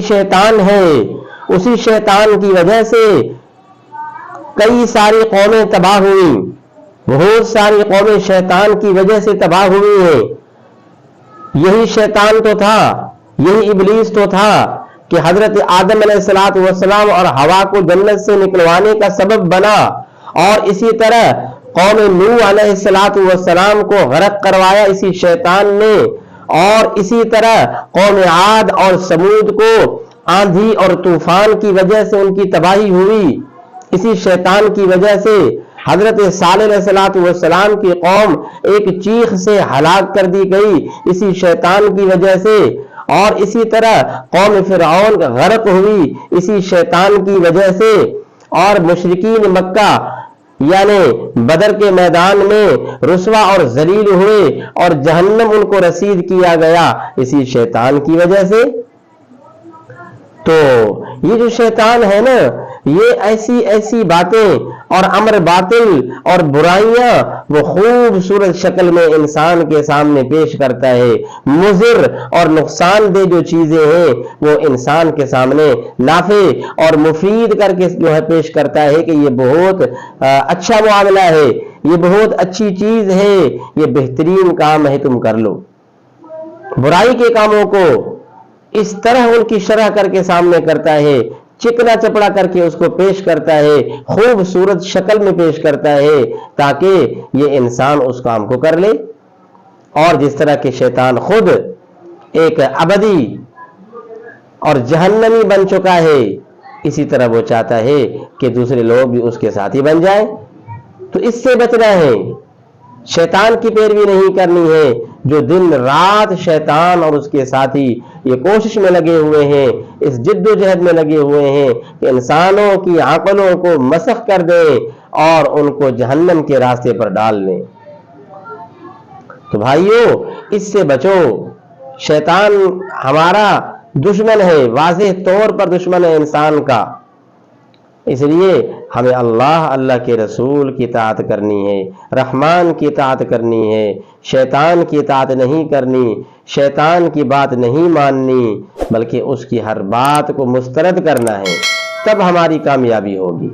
یہی شیطان ہے، اسی شیطان کی وجہ سے کئی ساری قومیں تباہ ہوئی، بہت ساری قومیں شیطان کی وجہ سے تباہ ہوئی ہیں۔ یہی شیطان تو تھا، یہی ابلیس تو تھا کہ حضرت آدم علیہ السلام اور حوا کو جنت سے نکلوانے کا سبب بنا، اور اسی طرح قوم نوح علیہ السلام کو غرق کروایا اسی شیطان نے، اور اسی طرح قوم عاد اور سمود کو آندھی اور طوفان کی وجہ سے ان کی تباہی ہوئی، اسی شیطان کی وجہ سے حضرت صالح علیہ السلام کی قوم ایک چیخ سے ہلاک کر دی گئی اسی شیطان کی وجہ سے، اور اسی طرح قوم فرعون غرق ہوئی اسی شیطان کی وجہ سے، اور مشرکین مکہ یعنی بدر کے میدان میں رسوا اور ذلیل ہوئے اور جہنم ان کو رسید کیا گیا اسی شیطان کی وجہ سے۔ تو یہ جو شیطان ہے نا، یہ ایسی ایسی باتیں اور امر باطل اور برائیاں وہ خوبصورت شکل میں انسان کے سامنے پیش کرتا ہے، مضر اور نقصان دہ جو چیزیں ہیں وہ انسان کے سامنے نافع اور مفید کر کے جو ہے پیش کرتا ہے کہ یہ بہت اچھا معاملہ ہے، یہ بہت اچھی چیز ہے، یہ بہترین کام ہے، تم کر لو۔ برائی کے کاموں کو اس طرح ان کی شرح کر کے سامنے کرتا ہے، چکنا چپڑا کر کے اس کو پیش کرتا ہے، خوبصورت شکل میں پیش کرتا ہے تاکہ یہ انسان اس کام کو کر لے۔ اور جس طرح کہ شیطان خود ایک ابدی اور جہنمی بن چکا ہے، اسی طرح وہ چاہتا ہے کہ دوسرے لوگ بھی اس کے ساتھی بن جائیں۔ تو اس سے بچنا ہے، شیطان کی پیروی نہیں کرنی ہے۔ جو دن رات شیطان اور اس کے ساتھی یہ کوشش میں لگے ہوئے ہیں، اس جد و جہد میں لگے ہوئے ہیں کہ انسانوں کی عقلوں کو مسخ کر دیں اور ان کو جہنم کے راستے پر ڈال دیں۔ تو بھائیو، اس سے بچو، شیطان ہمارا دشمن ہے، واضح طور پر دشمن ہے انسان کا۔ اس لیے ہمیں اللہ کے رسول کی اطاعت کرنی ہے، رحمان کی اطاعت کرنی ہے، شیطان کی اطاعت نہیں کرنی، شیطان کی بات نہیں ماننی، بلکہ اس کی ہر بات کو مسترد کرنا ہے، تب ہماری کامیابی ہوگی۔